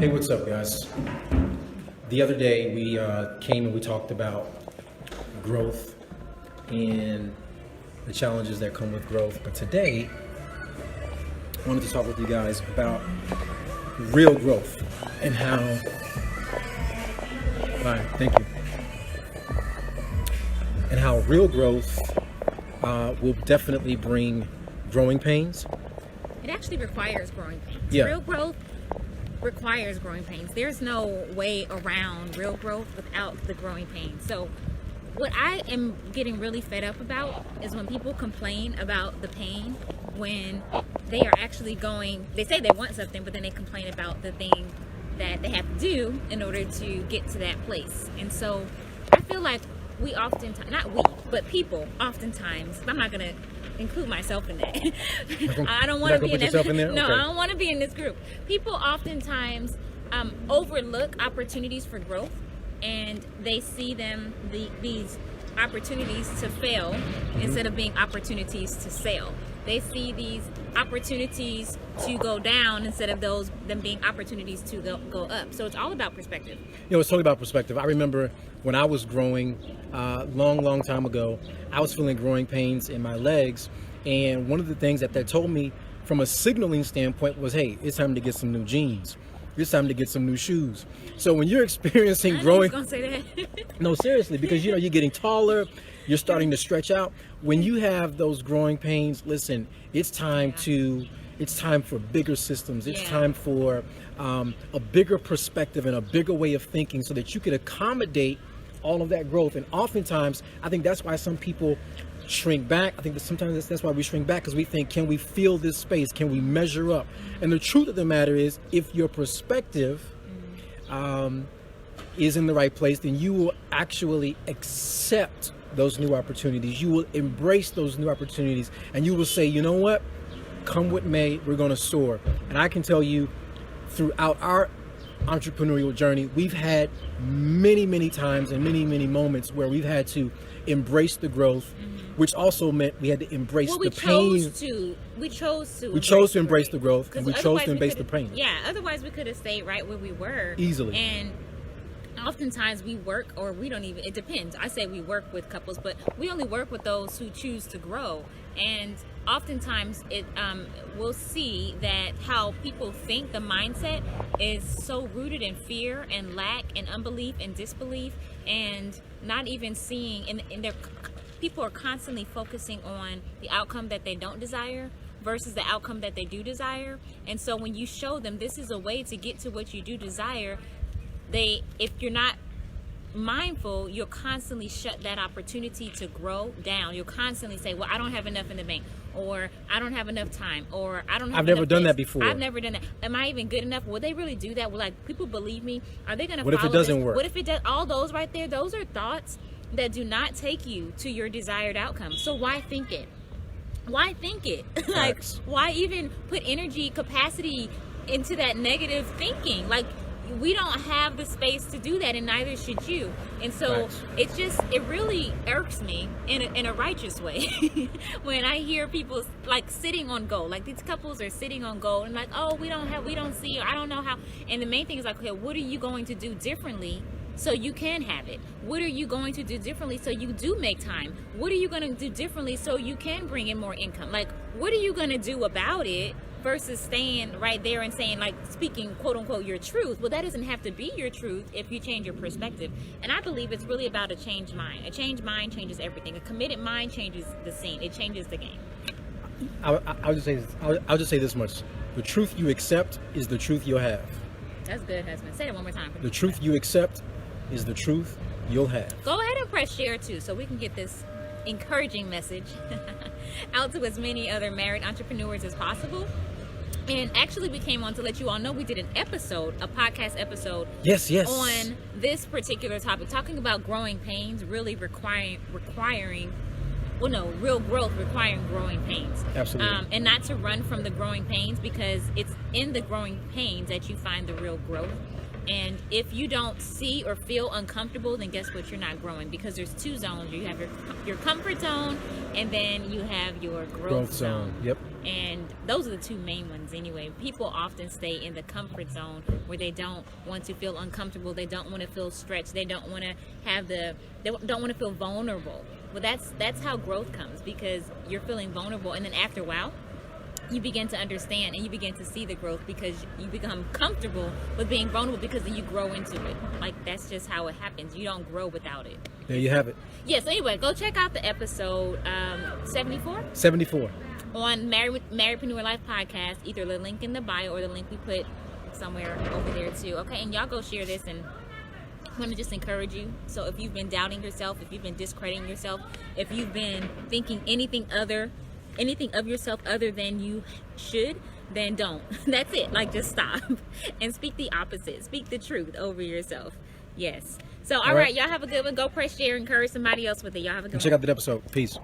Hey, what's up, guys? The other day we came and we talked about growth and the challenges that come with growth. But today, I wanted to talk with you guys about real growth and how. Fine, thank you. And how real growth will definitely bring growing pains. It actually requires growing pains. Yeah. Real growth requires growing pains. There's no way around real growth without the growing pains. So what I am getting really fed up about is when people complain about the pain when they are actually they say they want something, but then they complain about the thing that they have to do in order to get to that place. And so I feel like we oftentimes, not we, but people oftentimes, I'm not going to include myself in that. I don't want to be in that. In there? No, okay. I don't want to be in this group. People oftentimes overlook opportunities for growth, and they see these opportunities to fail instead of being opportunities to sail. They see these opportunities to go down instead of them being opportunities to go up. So it's all about perspective. It's totally about perspective. I remember when I was growing long time ago, I was feeling growing pains in my legs. And one of the things that they told me from a signaling standpoint was, hey, it's time to get some new jeans. It's time to get some new shoes. So when you're experiencing growing... I was going to say that. No, seriously, because you're getting taller, you're starting to stretch out. When you have those growing pains, listen, it's time for bigger systems. It's time for a bigger perspective and a bigger way of thinking so that you can accommodate all of that growth. And oftentimes, I think that's why some people shrink back. I think that sometimes that's why we shrink back, because we think, can we fill this space? Can we measure up? And the truth of the matter is, if your perspective is in the right place, then you will actually accept those new opportunities. You will embrace those new opportunities, and you will say, you know what? Come what may, we're going to soar. And I can tell you, throughout our entrepreneurial journey, we've had many times and many moments where we've had to embrace the growth, which also meant we had to embrace the pain. We chose to embrace the growth, and we chose to embrace the pain. Yeah, otherwise we could have stayed right where we were. Easily. And oftentimes we work, or we don't even, it depends. I say we work with couples, but we only work with those who choose to grow. And oftentimes we'll see that how people think, the mindset is so rooted in fear and lack and unbelief and disbelief, and not even seeing in their people are constantly focusing on the outcome that they don't desire versus the outcome that they do desire. And so when you show them this is a way to get to what you do desire, if you're not mindful, you'll constantly shut that opportunity to grow down. You'll constantly say, well, I don't have enough in the bank, or I don't have enough time, or I don't have I've never done that before. I've never done that. Am I even good enough? Will they really do that? Will people believe me? Are they going to follow What if it doesn't work? What if it does? All those right there, those are thoughts that do not take you to your desired outcome. So why think it? Why think it? Like, why even put energy, capacity into that negative thinking? Like, we don't have the space to do that, and neither should you. And so it really irks me in a righteous way when I hear people like sitting on gold. Like, these couples are sitting on gold and like, oh, we don't see, I don't know how. And the main thing is like, okay, what are you going to do differently so you can have it? What are you going to do differently so you do make time? What are you going to do differently so you can bring in more income? Like, what are you going to do about it? Versus staying right there and saying, like, speaking quote unquote your truth. Well, that doesn't have to be your truth if you change your perspective. And I believe it's really about a changed mind. A changed mind changes everything. A committed mind changes the scene. It changes the game. I'll just say this much: the truth you accept is the truth you'll have. That's good, husband. Say it one more time. The truth you accept is the truth you'll have. Go ahead and press share too, so we can get this encouraging message out to as many other married entrepreneurs as possible. And actually, we came on to let you all know we did a podcast episode. Yes. On this particular topic, talking about growing pains, really real growth requiring growing pains. Absolutely. And not to run from the growing pains, because it's in the growing pains that you find the real growth. And if you don't see or feel uncomfortable, then guess what? You're not growing, because there's two zones. You have your comfort zone, and then you have your growth zone. Yep. And those are the two main ones anyway. People often stay in the comfort zone where they don't want to feel uncomfortable. They don't want to feel stretched. They don't want to they don't want to feel vulnerable. Well, that's how growth comes, because you're feeling vulnerable, and then after a while, you begin to understand and you begin to see the growth, because you become comfortable with being vulnerable, because then you grow into it. Like, that's just how it happens. You don't grow without it. There you have it. Yes. Anyway, go check out the episode 74 on Marriedpreneur Life podcast. Either the link in the bio or the link we put somewhere over there too. Okay, and y'all go share this. And I want to just encourage you. So if you've been doubting yourself, if you've been discrediting yourself, if you've been thinking anything of yourself other than you should, then don't. That's it. Like, just stop and speak the opposite. Speak the truth over yourself. Yes. So, all right, y'all have a good one. Go press share, encourage somebody else with it. Y'all have a good one. Check out that episode. Peace.